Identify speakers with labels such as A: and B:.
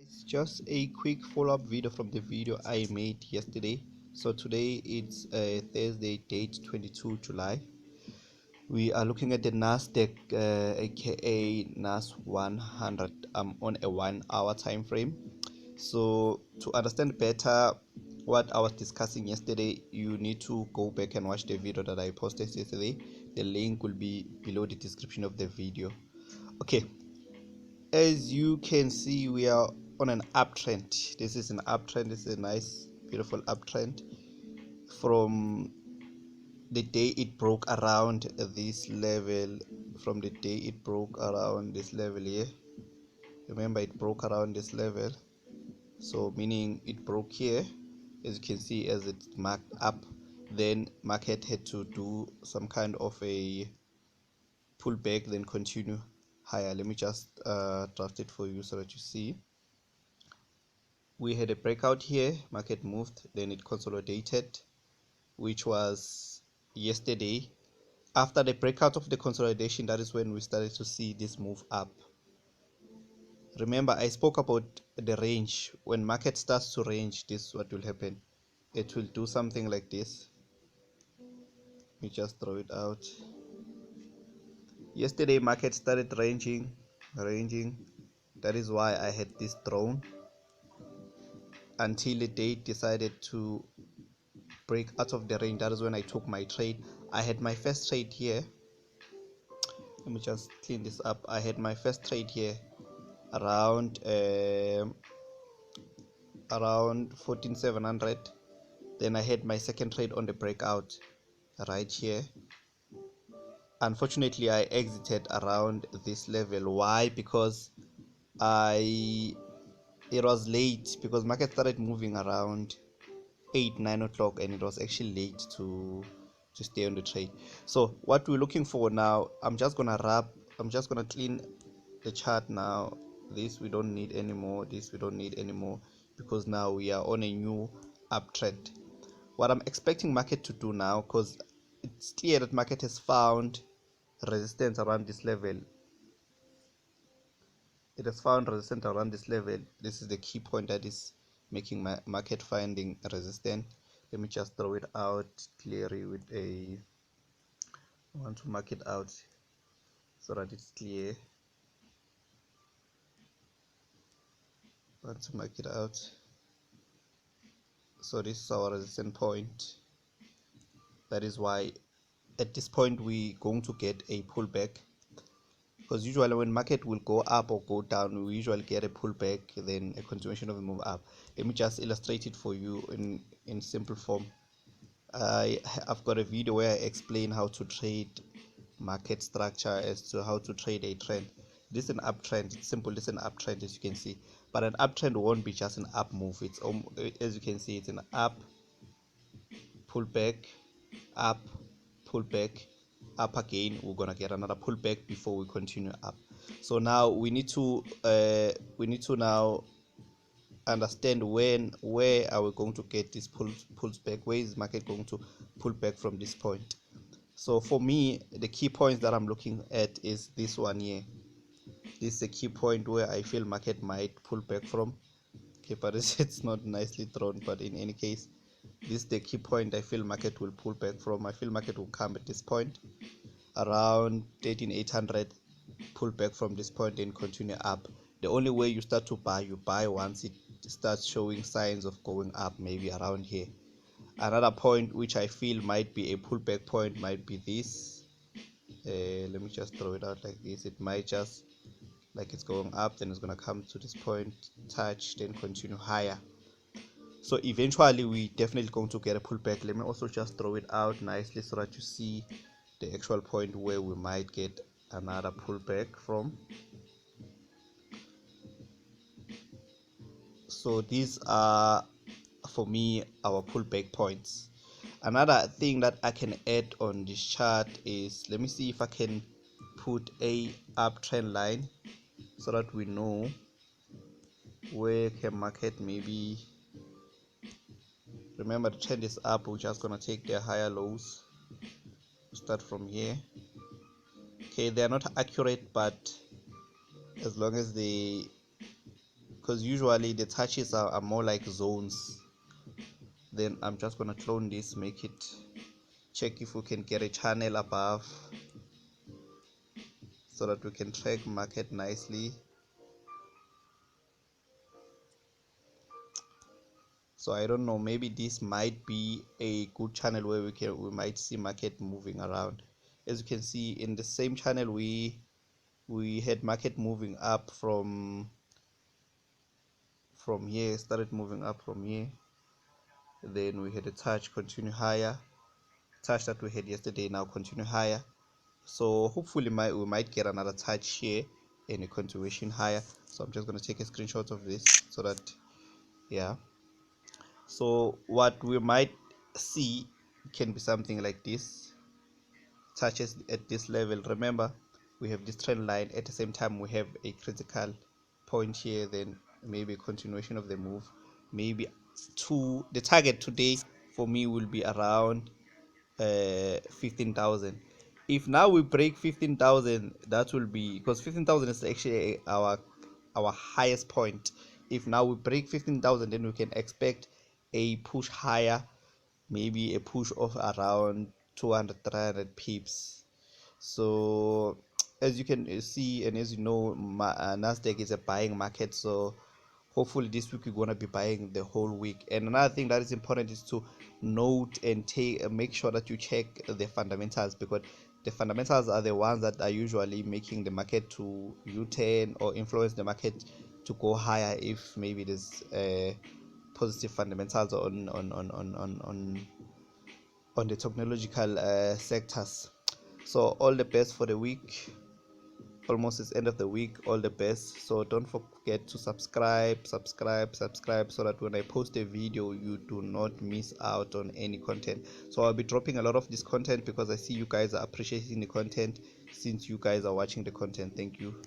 A: It's just a quick follow-up video from the video I made yesterday. So today it's Thursday, date 22 July. We are looking at the NASDAQ, aka NAS100, on a 1 hour time frame. So to understand better what I was discussing yesterday, you need to go back and watch the video that I posted yesterday. The link will be below the description of the video. Okay, as you can see, we are on an uptrend. This is an uptrend. This is a nice, beautiful uptrend from the day it broke around this level. From the day it broke around this level here, remember it broke around this level, so meaning it broke here, as you can see, as it marked up. Then market had to do some kind of a pullback, then continue higher. Let me just draft it for you so that you see. We had a breakout here, market moved, then it consolidated, which was yesterday. After the breakout of the consolidation, that is when we started to see this move up. Remember, I spoke about the range. When market starts to range, this is what will happen. It will do something like this. Let me just throw it out. Yesterday market started ranging. That is why I had this drawn until the day decided to break out of the range. That is when I took my trade. I had my first trade here. Let me just clean this up. I had my first trade here around 14,700. Then I had my second trade on the breakout right here. Unfortunately, I exited around this level. Why? Because it was late, because market started moving around 8-9 o'clock, and it was actually late to stay on the trade. So what we're looking for now, I'm just gonna clean the chart now. This we don't need anymore, this we don't need anymore, because now we are on a new uptrend. What I'm expecting market to do now, because it's clear that market has found resistance around this level. It has found resistance around this level. This is the key point that is making my market finding resistance. Let me just throw it out clearly with a, I want to mark it out so that it's clear. I want to mark it out. So this is our resistance point. That is why at this point we're going to get a pullback, because usually when market will go up or go down, we usually get a pullback, then a continuation of a move up. Let me just illustrate it for you in simple form. I've got a video where I explain how to trade market structure, as to how to trade a trend. This is an uptrend. It's simple. This is an uptrend, as you can see, but an uptrend won't be just an up move. It's, as you can see, it's an up, pullback, up, pullback, up again. We're gonna get another pullback before we continue up. So now we need to now understand where are we going to get this pulls back. Where is market going to pull back from this point? So for me, the key points that I'm looking at is this one here. This is a key point where I feel market might pull back from. Okay, but it's not nicely drawn, but in any case, this is the key point I feel market will pull back from. I feel market will come at this point around 13,800, pull back from this point and continue up. The only way you start to buy, you buy once it starts showing signs of going up, maybe around here. Another point which I feel might be a pullback point might be this. Let me just throw it out like this. It might just, like, it's going up, then it's going to come to this point, touch, then continue higher. So eventually we definitely going to get a pullback. Let me also just throw it out nicely so that you see the actual point where we might get another pullback from. So these are, for me, our pullback points. Another thing that I can add on this chart is, let me see if I can put a uptrend line so that we know where can market maybe. Remember, the trend is up. We're just gonna take their higher lows, start from here. Okay, they are not accurate, but as long as they because usually the touches are more like zones. Then I'm just gonna clone this, make it, check if we can get a channel above so that we can track market nicely. So I don't know, maybe this might be a good channel where we might see market moving around. As you can see in the same channel, we had market moving up from here, started moving up from here, then we had a touch, continue higher, touch that we had yesterday, now continue higher. So hopefully we might get another touch here and a continuation higher. So I'm just going to take a screenshot of this so that, yeah, so what we might see can be something like this, touches at this level. Remember, we have this trend line, at the same time we have a critical point here, then maybe a continuation of the move, maybe to the target today for me will be around 15,000. If now we break 15,000, that will be, because 15,000 is actually our highest point. If now we break 15,000, then we can expect a push higher, maybe a push of around 200 300 pips. So as you can see, and as you know, NASDAQ is a buying market, so hopefully this week we're going to be buying the whole week. And another thing that is important is to note and make sure that you check the fundamentals, because the fundamentals are the ones that are usually making the market to U-turn or influence the market to go higher if maybe there's positive fundamentals on the technological sectors. So all the best for the week. Almost it's end of the week. All the best. So don't forget to subscribe so that when I post a video you do not miss out on any content. So I'll be dropping a lot of this content because I see you guys are appreciating the content. Since you guys are watching the content, thank you.